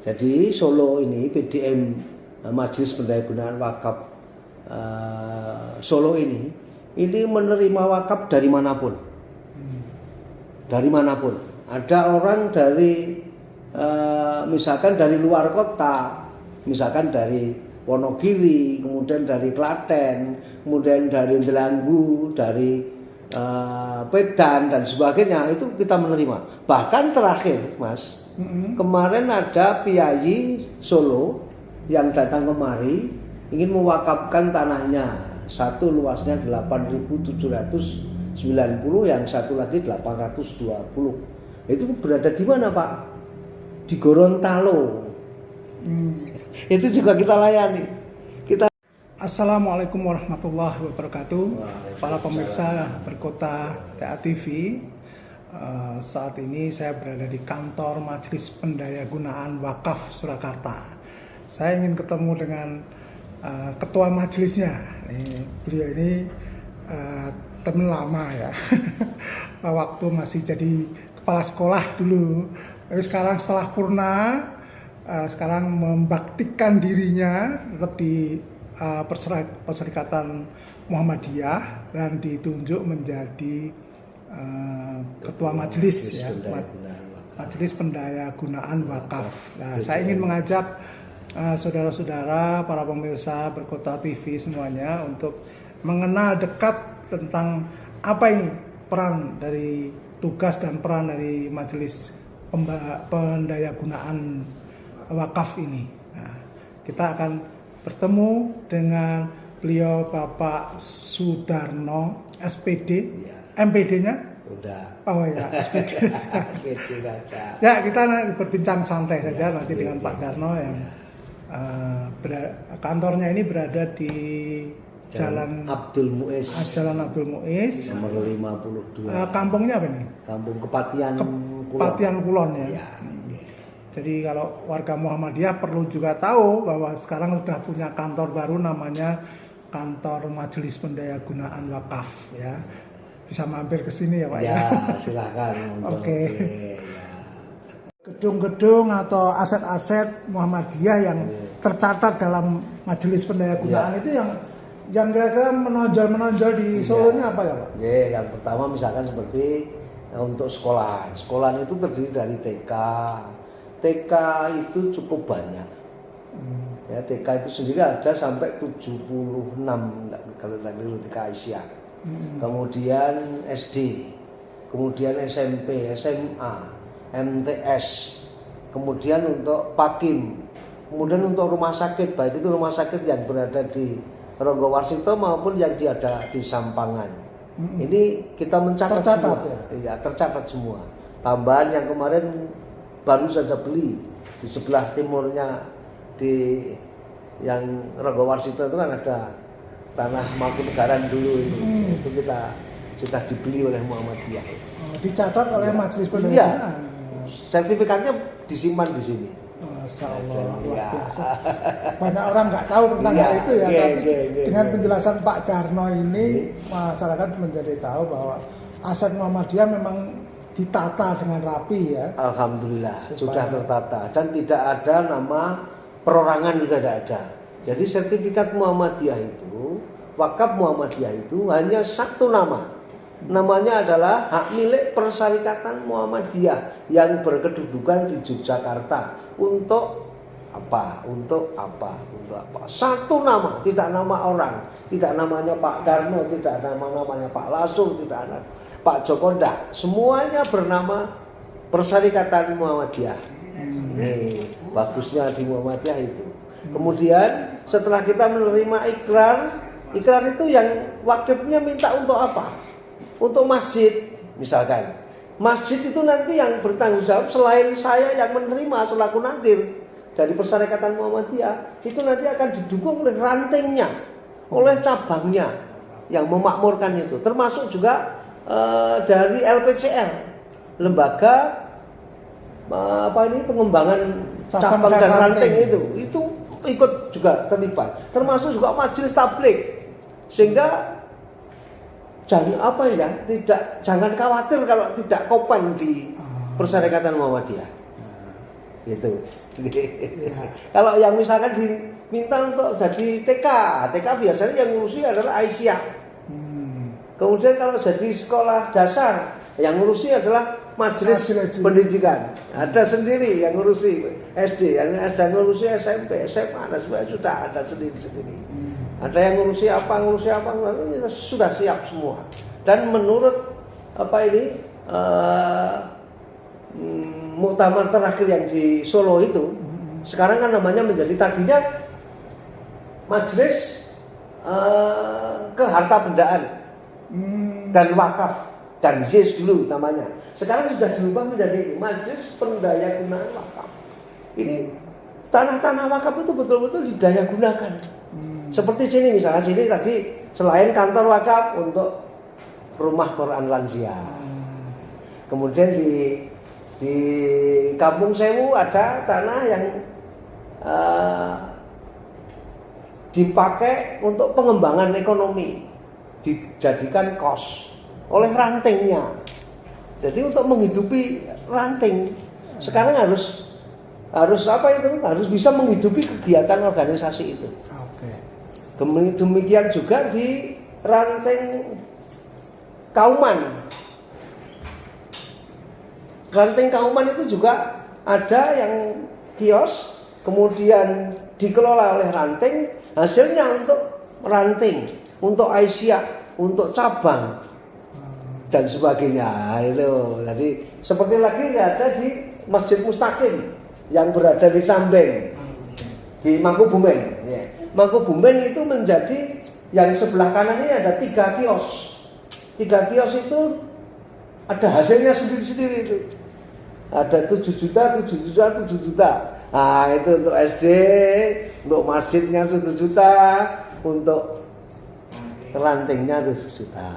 Jadi Solo ini PDM Majelis Pendayagunaan Wakaf Solo ini menerima wakaf dari manapun. Dari manapun. Ada orang dari misalkan dari luar kota, misalkan dari Wonogiri, kemudian dari Klaten, kemudian dari Delanggu, dari Pedan dan sebagainya, itu kita menerima. Bahkan terakhir, Mas, kemarin ada Piyayi Solo yang datang kemari ingin mewakafkan tanahnya. Satu luasnya 8.790, yang satu lagi 820. Itu berada di mana, Pak? Di Gorontalo. Itu juga kita layani. Assalamualaikum warahmatullahi wabarakatuh. Para pemirsa Berkota TA TV, saat ini saya berada di kantor Majelis Pendayagunaan Wakaf Surakarta. Saya ingin ketemu dengan ketua majelisnya. Beliau ini teman lama ya. Waktu masih jadi kepala sekolah dulu. Tapi sekarang setelah purna, sekarang membaktikan dirinya tetap di Perserikatan Muhammadiyah dan ditunjuk menjadi ketua majelis ya, Majelis Pendayagunaan Wakaf. Nah, saya ingin mengajak saudara-saudara para pemirsa Berkota TV semuanya untuk mengenal dekat tentang apa ini peran dari tugas dan peran dari Majelis Pendayagunaan Wakaf ini. Nah, kita akan bertemu dengan beliau Bapak Sudarno SPD, ya. MPD-nya? Udah. Oh ya, SPD. SPD saja. Ya, kita berbincang santai saja nanti dengan Pak Darno yang kantornya ini berada di Jalan Abdul Muiz. Jalan Abdul Muiz. Nomor 52. Kampungnya apa ini? Kampung Kepatian Kulon ya. Jadi kalau warga Muhammadiyah perlu juga tahu bahwa sekarang sudah punya kantor baru namanya Kantor Majelis Pendayagunaan Wakaf ya. Bisa mampir ke sini ya Pak ya. Ya, silakan. Oke. Gedung-gedung atau aset-aset Muhammadiyah yang tercatat dalam Majelis Pendayagunaan itu yang kira-kira menonjol di Solo ini apa ya Pak? Yang pertama misalkan seperti untuk sekolah. Sekolah itu terdiri dari TK. TK itu cukup banyak. Ya, TK itu sendiri ada sampai 76 kalau tadi TK Asia. Kemudian SD, kemudian SMP, SMA, MTS, kemudian untuk Pakim, kemudian untuk rumah sakit, baik itu rumah sakit yang berada di Ronggowarsito maupun yang ada di Sampangan. Ini kita mencatat semua. Ya, tercatat semua. Tambahan yang kemarin baru saja beli di sebelah timurnya di yang Ronggowarsito itu kan ada tanah Mangkunegaran dulu itu kita sudah dibeli oleh Muhammadiyah. Dicatat oleh Majelis Pendayagunaan. Sertifikatnya disimpan di sini. Masya Allah, luar biasa. Banyak orang nggak tahu tentang hal itu ya, tapi dengan penjelasan Pak Darno ini masyarakat menjadi tahu bahwa aset Muhammadiyah memang ditata dengan rapi ya. Alhamdulillah sudah tertata dan tidak ada nama perorangan, sudah tidak ada. Jadi sertifikat Muhammadiyah itu, wakaf Muhammadiyah itu hanya satu nama. Namanya adalah hak milik Perserikatan Muhammadiyah yang berkedudukan di Yogyakarta. Untuk apa? Untuk apa? Untuk apa? Satu nama, tidak nama orang, tidak namanya Pak Darno, tidak namanya Pak Lasung, tidak ada Pak Joko, enggak. Semuanya bernama Perserikatan Muhammadiyah. Nih, bagusnya di Muhammadiyah itu. Kemudian setelah kita menerima ikrar itu yang wakifnya minta untuk apa? Untuk masjid, misalkan. Masjid itu nanti yang bertanggung jawab selain saya yang menerima selaku nadir dari Perserikatan Muhammadiyah, itu nanti akan didukung oleh rantingnya, oleh cabangnya yang memakmurkan itu, termasuk juga dari LPCR, lembaga pengembangan cabang dan ranting itu ikut juga terlibat, termasuk juga majelis tabligh, sehingga jangan khawatir kalau tidak kopan di Perserikatan Muhammadiyah. gitu. Kalau yang misalkan diminta untuk jadi TK biasanya yang ngurusi adalah Aisyah. Kemudian kalau jadi sekolah dasar yang ngurusi adalah majelis pendidikan. Ada sendiri yang ngurusi SD, yang ada ngurusi SMP, SMA, dan sebagainya sudah ada sendiri-sendiri. Ada yang ngurusi apa, sudah siap semua. Dan menurut muktamar terakhir yang di Solo itu, sekarang kan namanya menjadi tadinya majelis keharta bendaan dan wakaf dan ZIS dulu namanya. Sekarang sudah dirubah menjadi majelis pendaya gunaan wakaf. Ini tanah-tanah wakaf itu betul-betul didaya gunakan. Seperti sini misalnya, sini tadi selain kantor wakaf untuk rumah Quran lansia. Kemudian di Kampung Sewu ada tanah yang dipakai untuk pengembangan ekonomi, dijadikan kos oleh rantingnya. Jadi untuk menghidupi ranting sekarang harus harus bisa menghidupi kegiatan organisasi itu. Demikian juga di ranting Kauman. Ranting Kauman itu juga ada yang kios, kemudian dikelola oleh ranting, hasilnya untuk ranting, untuk Aisyah, untuk cabang dan sebagainya. Itu. Jadi seperti lagi ada di Masjid Mustaqim yang berada di Sambeng, di Mangkubumen. Ya. Mangkubumen itu menjadi yang sebelah kanan ini ada 3 kios. 3 kios itu ada hasilnya sendiri-sendiri itu. Ada 7 juta. Nah itu untuk SD, untuk masjidnya 1 juta, untuk rantingnya 1 juta.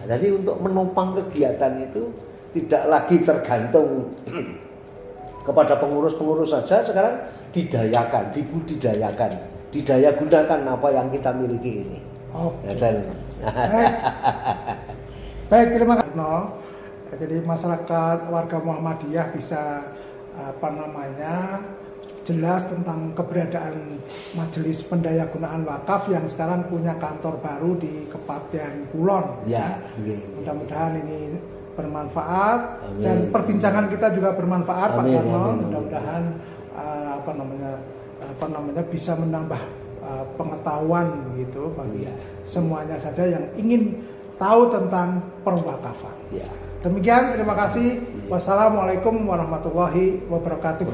Jadi untuk menopang kegiatan itu tidak lagi tergantung kepada pengurus-pengurus saja, sekarang didayakan, dibudidayakan, didaya gunakan apa yang kita miliki ini. Baik, terima kasih. Jadi masyarakat warga Muhammadiyah bisa jelas tentang keberadaan Majelis Pendayagunaan Wakaf yang sekarang punya kantor baru di Kepatihan Kulon. Ya, mudah-mudahan ini bermanfaat. Amin. Dan perbincangan kita juga bermanfaat, Pak Karno. Mudah-mudahan bisa menambah pengetahuan gitu bagi semuanya saja yang ingin tahu tentang perwakafan. Demikian, terima kasih. Wassalamualaikum warahmatullahi wabarakatuh.